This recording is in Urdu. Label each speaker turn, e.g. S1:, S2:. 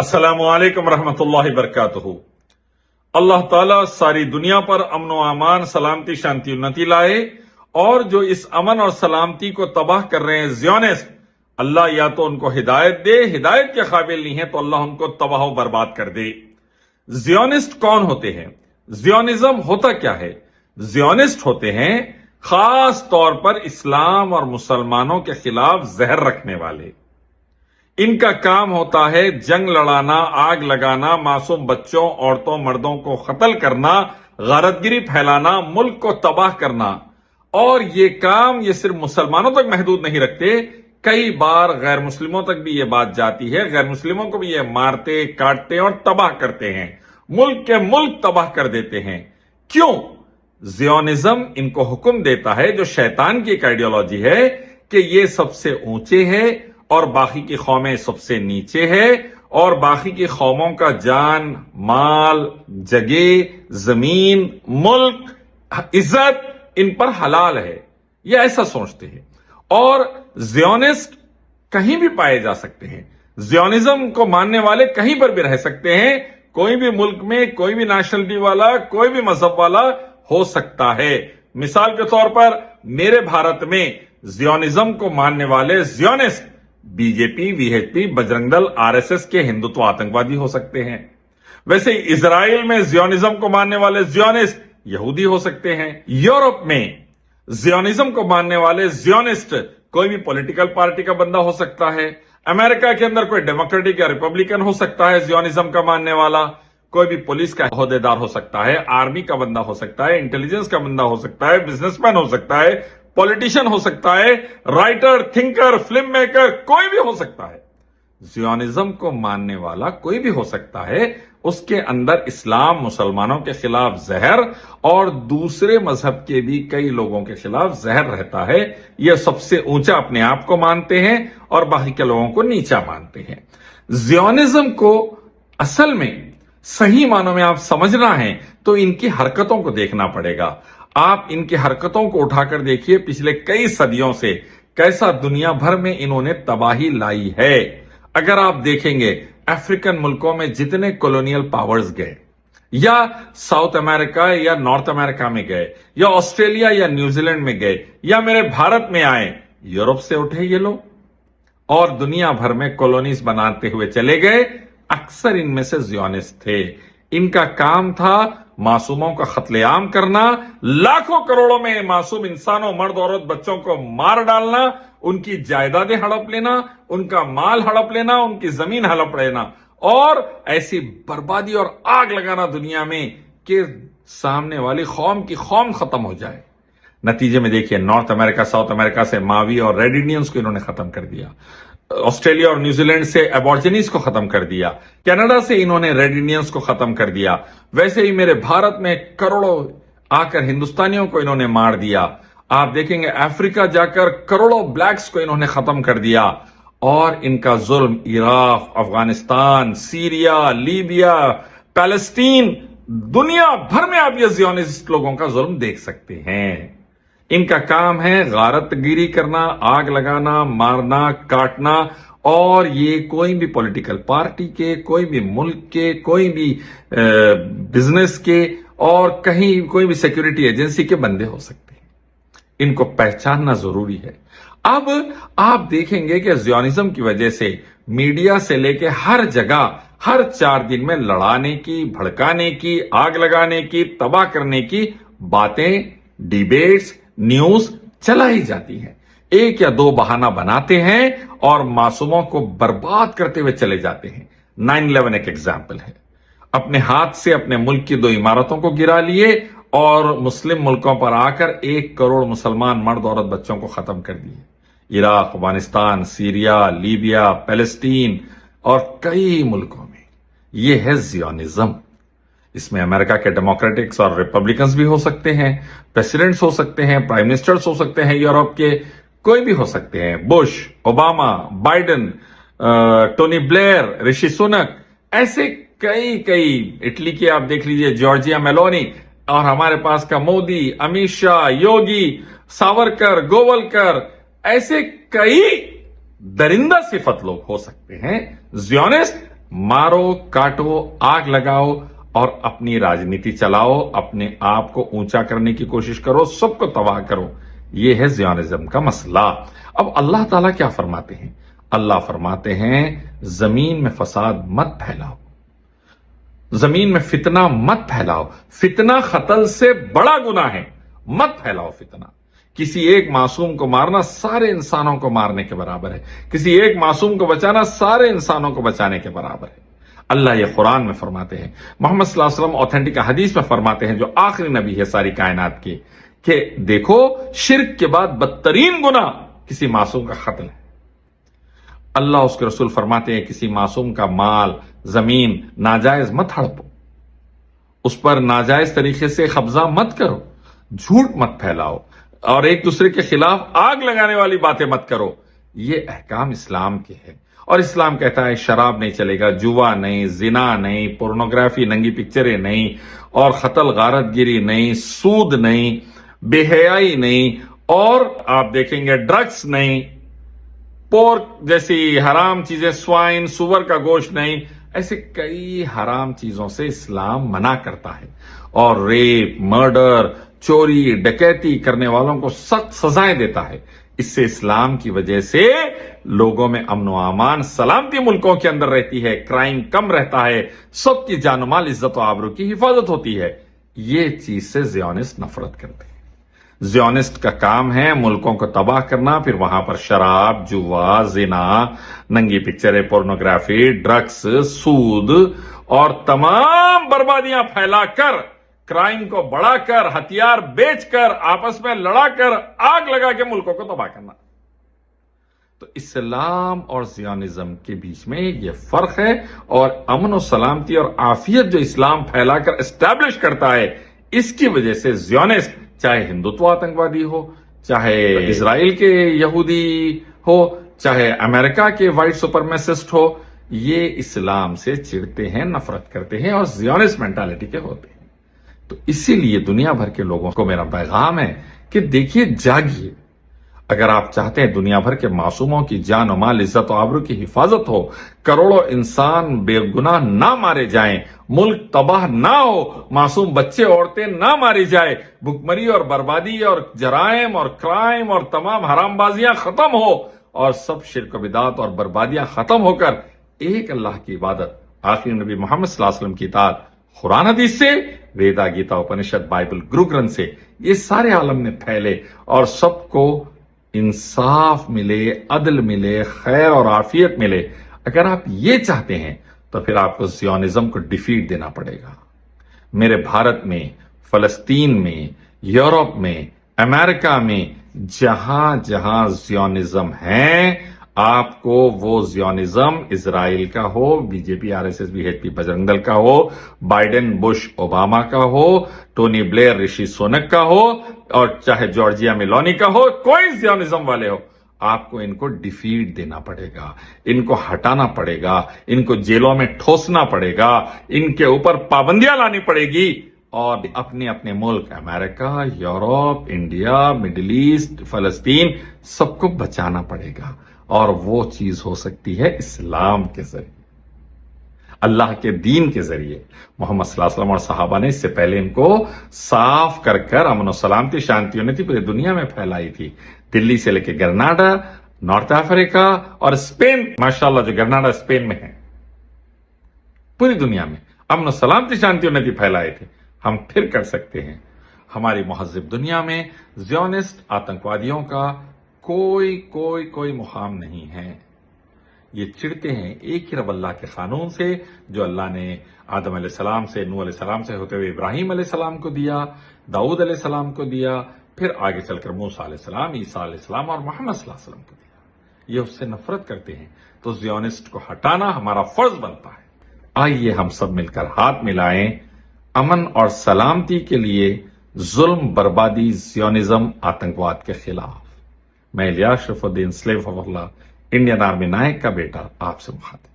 S1: السلام علیکم ورحمۃ اللہ وبرکاتہ۔ اللہ تعالیٰ ساری دنیا پر امن و امان، سلامتی، شانتی انتی لائے، اور جو اس امن اور سلامتی کو تباہ کر رہے ہیں زیونسٹ، اللہ یا تو ان کو ہدایت دے، ہدایت کے قابل نہیں ہے تو اللہ ان کو تباہ و برباد کر دے۔ زیونسٹ کون ہوتے ہیں؟ زیونزم ہوتا کیا ہے؟ زیونسٹ ہوتے ہیں خاص طور پر اسلام اور مسلمانوں کے خلاف زہر رکھنے والے۔ ان کا کام ہوتا ہے جنگ لڑانا، آگ لگانا، معصوم بچوں، عورتوں، مردوں کو قتل کرنا، غارت گری پھیلانا، ملک کو تباہ کرنا۔ اور یہ کام یہ صرف مسلمانوں تک محدود نہیں رکھتے، کئی بار غیر مسلموں تک بھی یہ بات جاتی ہے، غیر مسلموں کو بھی یہ مارتے، کاٹتے اور تباہ کرتے ہیں، ملک کے ملک تباہ کر دیتے ہیں۔ کیوں؟ زیونزم ان کو حکم دیتا ہے، جو شیطان کی ایک آئیڈیالوجی ہے، کہ یہ سب سے اونچے ہے اور باقی کی قومیں سب سے نیچے ہے، اور باقی کی قوموں کا جان، مال، جگہ، زمین، ملک، عزت ان پر حلال ہے۔ یہ ایسا سوچتے ہیں، اور زیونسٹ کہیں بھی پائے جا سکتے ہیں۔ زیونزم کو ماننے والے کہیں پر بھی رہ سکتے ہیں، کوئی بھی ملک میں، کوئی بھی نیشنلٹی والا، کوئی بھی مذہب والا ہو سکتا ہے۔ مثال کے طور پر میرے بھارت میں زیونزم کو ماننے والے زیونسٹ be J P, V H P, Bajrang دل، آر ایس ایس کے ہندوتو آتنکوادی ہو سکتے ہیں۔ ویسے اسرائیل میں زیونزم کو ماننے والے زیونسٹ یہودی ہو سکتے ہیں۔ یورپ میں زیونزم کو ماننے والے زیونسٹ کوئی بھی پولیٹیکل پارٹی کا بندہ ہو سکتا ہے۔ امریکہ کے اندر کوئی ڈیموکریٹک یا ریپبلکن ہو سکتا ہے زیونزم کا ماننے والا، کوئی بھی پولیس کا عہدیدار ہو سکتا ہے، آرمی کا بندہ ہو سکتا ہے، انٹیلیجنس کا بندہ ہو سکتا ہے، بزنس مین ہو سکتا ہے، پولیٹیشین ہو سکتا ہے، رائٹر، تھنکر، فلم میکر، کوئی بھی ہو سکتا ہے۔ زیونزم کو ماننے والا کوئی بھی ہو سکتا ہے، اس کے اندر اسلام، مسلمانوں کے خلاف زہر اور دوسرے مذہب کے بھی کئی لوگوں کے خلاف زہر رہتا ہے۔ یہ سب سے اونچا اپنے آپ کو مانتے ہیں اور باقی کے لوگوں کو نیچا مانتے ہیں۔ زیونزم کو اصل میں صحیح معنوں میں آپ سمجھنا ہے تو ان کی حرکتوں کو دیکھنا پڑے گا۔ آپ ان کی حرکتوں کو اٹھا کر دیکھیے، پچھلے کئی صدیوں سے کیسا دنیا بھر میں انہوں نے تباہی لائی ہے۔ اگر آپ دیکھیں گے افریقن ملکوں میں جتنے کولونیل پاورز گئے، یا ساؤتھ امریکہ یا نارتھ امریکہ میں گئے، یا آسٹریلیا یا نیوزی لینڈ میں گئے، یا میرے بھارت میں آئے، یورپ سے اٹھے یہ لوگ اور دنیا بھر میں کالونیز بناتے ہوئے چلے گئے۔ اکثر ان میں سے زیونسٹ تھے۔ ان کا کام تھا معصوموں کا قتل عام کرنا، لاکھوں کروڑوں میں معصوم انسانوں، مرد، عورت، بچوں کو مار ڈالنا، ان کی جائیدادیں ہڑپ لینا، ان کا مال ہڑپ لینا، ان کی زمین ہڑپ لینا، اور ایسی بربادی اور آگ لگانا دنیا میں کہ سامنے والی قوم کی قوم ختم ہو جائے۔ نتیجے میں دیکھیے، نارتھ امریکہ، ساؤتھ امریکہ سے ماوی اور ریڈ انڈینز کو انہوں نے ختم کر دیا، آسٹریلیا اور نیوزی لینڈ سے ایبورجنیز کو ختم کر دیا، کینیڈا سے انہوں نے ریڈ انڈینز کو ختم کر دیا، ویسے ہی میرے بھارت میں کروڑوں آ کر ہندوستانیوں کو انہوں نے مار دیا۔ آپ دیکھیں گے افریقہ جا کر کروڑوں بلیکس کو انہوں نے ختم کر دیا، اور ان کا ظلم Iraq, Afghanistan, Syria, Libya, Palestine, دنیا بھر میں آپ یہ زیونسٹ لوگوں کا ظلم دیکھ سکتے ہیں۔ ان کا کام ہے غارت گیری کرنا، آگ لگانا، مارنا، کاٹنا، اور یہ کوئی بھی پولیٹیکل پارٹی کے، کوئی بھی ملک کے، کوئی بھی بزنس کے، اور کہیں کوئی بھی سیکیورٹی ایجنسی کے بندے ہو سکتے ہیں۔ ان کو پہچاننا ضروری ہے۔ اب آپ دیکھیں گے کہ زیونزم کی وجہ سے میڈیا سے لے کے ہر جگہ ہر 4 دن میں لڑانے کی، بھڑکانے کی، آگ لگانے کی، تباہ کرنے کی باتیں، ڈیبیٹس، نیوز چلائی جاتی ہیں۔ ایک یا دو بہانہ بناتے ہیں اور معصوموں کو برباد کرتے ہوئے چلے جاتے ہیں۔ 9/11 ایک ایگزامپل ہے۔ اپنے ہاتھ سے اپنے ملک کی 2 عمارتوں کو گرا لیے اور مسلم ملکوں پر آ کر 1 کروڑ مسلمان مرد، عورت، بچوں کو ختم کر دیے۔ Iraq, Afghanistan, Syria, Libya, Palestine اور کئی ملکوں میں۔ یہ ہے زیونزم۔ اس میں امریکہ کے ڈیموکریٹکس اور ریپبلکنز بھی ہو سکتے ہیں، پریسیڈنٹس ہو سکتے ہیں، پرائم منسٹرز ہو سکتے ہیں، یورپ کے کوئی بھی ہو سکتے ہیں، Bush, Obama, Biden, Tony Blair, Rishi Sunak, ایسے کئی اٹلی کے آپ دیکھ لیجئے جارجیا میلونی، اور ہمارے پاس کا مودی، امیت شاہ، یوگی، ساورکر، گوولکر، ایسے کئی درندہ صفت لوگ ہو سکتے ہیں۔ زیونسٹ مارو کاٹو آگ لگاؤ اور اپنی راجنیتی چلاؤ، اپنے آپ کو اونچا کرنے کی کوشش کرو، سب کو تباہ کرو. یہ ہے زیونزم کا مسئلہ. اب اللہ تعالیٰ کیا فرماتے ہیں؟ اللہ فرماتے ہیں زمین میں فساد مت پھیلاؤ، زمین میں فتنہ مت پھیلاؤ. فتنہ قتل سے بڑا گناہ ہے. مت پھیلاؤ فتنہ. کسی ایک معصوم کو مارنا سارے انسانوں کو مارنے کے برابر ہے. کسی ایک معصوم کو بچانا سارے انسانوں کو بچانے کے برابر ہے. اللہ یہ قرآن میں فرماتے ہیں، محمد صلی اللہ علیہ وسلم اوتھینٹک حدیث میں فرماتے ہیں، جو آخری نبی ہے ساری کائنات کے، کہ دیکھو شرک کے بعد بدترین گناہ کسی معصوم کا قتل ہے. اللہ اس کے رسول فرماتے ہیں کسی معصوم کا مال زمین ناجائز مت ہڑپو، اس پر ناجائز طریقے سے قبضہ مت کرو، جھوٹ مت پھیلاؤ اور ایک دوسرے کے خلاف آگ لگانے والی باتیں مت کرو. یہ احکام اسلام کے ہیں. اور اسلام کہتا ہے شراب نہیں چلے گا، جوا نہیں، زنا نہیں، پورنوگرافی ننگی پکچریں نہیں، اور قتل غارت گیری نہیں، سود نہیں، بے حیائی نہیں، اور آپ دیکھیں گے ڈرگس نہیں، پورک جیسی حرام چیزیں، سوائن سور کا گوشت نہیں. ایسے کئی حرام چیزوں سے اسلام منع کرتا ہے. اور ریپ، مرڈر، چوری ڈکیتی کرنے والوں کو سخت سزائیں دیتا ہے. اس سے اسلام کی وجہ سے لوگوں میں امن و امان، سلامتی ملکوں کے اندر رہتی ہے، کرائم کم رہتا ہے، سب کی جان و مال، عزت و آبرو کی حفاظت ہوتی ہے. یہ چیز سے زیونسٹ نفرت کرتے ہیں. زیونسٹ کا کام ہے ملکوں کو تباہ کرنا، پھر وہاں پر شراب، جوا، زنا، ننگی پکچریں، پورنوگرافی، ڈرگس، سود اور تمام بربادیاں پھیلا کر، کرائم کو بڑھا کر، ہتھیار بیچ کر، آپس میں لڑا کر، آگ لگا کے ملکوں کو تباہ کرنا. تو اسلام اور زیونزم کے بیچ میں یہ فرق ہے. اور امن و سلامتی اور عافیت جو اسلام پھیلا کر اسٹیبلش کرتا ہے، اس کی وجہ سے زیونسٹ، چاہے ہندوتو آتنکوادی ہو، چاہے اسرائیل کے یہودی ہو، چاہے امریکہ کے وائٹ سپرمیسسٹ ہو، یہ اسلام سے چڑھتے ہیں، نفرت کرتے ہیں اور زیونسٹ مینٹالٹی کے ہوتے ہیں. تو اسی لیے دنیا بھر کے لوگوں کو میرا پیغام ہے کہ دیکھیے، جاگیے. اگر آپ چاہتے ہیں دنیا بھر کے معصوموں کی جان و مال، عزت و آبرو کی حفاظت ہو، کروڑوں انسان بے گناہ نہ مارے جائیں، ملک تباہ نہ ہو، معصوم بچے عورتیں نہ ماری جائے، بھکمری اور بربادی اور جرائم اور کرائم اور تمام حرام بازیاں ختم ہو، اور سب شرک و بدعت اور بربادیاں ختم ہو کر ایک اللہ کی عبادت، آخری نبی محمد صلی اللہ علیہ وسلم کی اطاعت، قرآن حدیث سے، ویدا، گیتا، اپنشد، بائبل، گرو گرنتھ سے، یہ سارے عالم میں پھیلے اور سب کو انصاف ملے، عدل ملے، خیر اور عافیت ملے. اگر آپ یہ چاہتے ہیں تو پھر آپ کو زیونزم کو ڈیفیٹ دینا پڑے گا. میرے بھارت میں، فلسطین میں، یورپ میں، امریکہ میں، جہاں جہاں زیونزم ہے، آپ کو وہ زیونزم اسرائیل کا ہو، B J P, R S S, B H P, Bajrang Dal کا ہو، بائیڈن، بش، اوباما کا ہو، ٹونی بلیر، رشی سونک کا ہو، اور چاہے جارجیا میلونی کا ہو، کوئی زیونزم والے ہو، آپ کو ان کو ڈیفیٹ دینا پڑے گا، ان کو ہٹانا پڑے گا، ان کو جیلوں میں ٹھوسنا پڑے گا، ان کے اوپر پابندیاں لانی پڑے گی، اور اپنے اپنے ملک، امریکہ، یورپ، انڈیا، مڈل ایسٹ، فلسطین، سب کو بچانا پڑے گا. اور وہ چیز ہو سکتی ہے اسلام کے ذریعے، اللہ کے دین کے ذریعے. محمد صلی اللہ علیہ وسلم اور صحابہ نے اس سے پہلے ان کو صاف کر کر امن و سلامتی، شانتی انتی پوری دنیا میں پھیلائی تھی. دلی سے لے کے گرناڈا، نارتھ افریقہ اور اسپین، ماشاءاللہ جو گرناڈا اسپین میں ہے، پوری دنیا میں امن و سلامتی، شانتی انتی پھیلائے تھے. ہم پھر کر سکتے ہیں. ہماری مہذب دنیا میں زیونسٹ آتنکوادیوں کا کوئی مقام نہیں ہے. یہ چڑھتے ہیں ایک ہی رب اللہ کے قانون سے، جو اللہ نے آدم علیہ السلام سے، نوح علیہ السلام سے ہوتے ہوئے ابراہیم علیہ السلام کو دیا، داؤد علیہ السلام کو دیا، پھر آگے چل کر موسیٰ علیہ السلام، عیسیٰ علیہ السلام اور محمد صلی اللہ علیہ وسلم کو دیا. یہ اس سے نفرت کرتے ہیں. تو زیونسٹ کو ہٹانا ہمارا فرض بنتا ہے. آئیے ہم سب مل کر ہاتھ ملائیں امن اور سلامتی کے لیے، ظلم، بربادی، زیونزم، آتنکواد کے خلاف. میں Ilyas Sharaf Uddin, slave of Allah, Indian Army Naik کا بیٹا، آپ سے مخاطب.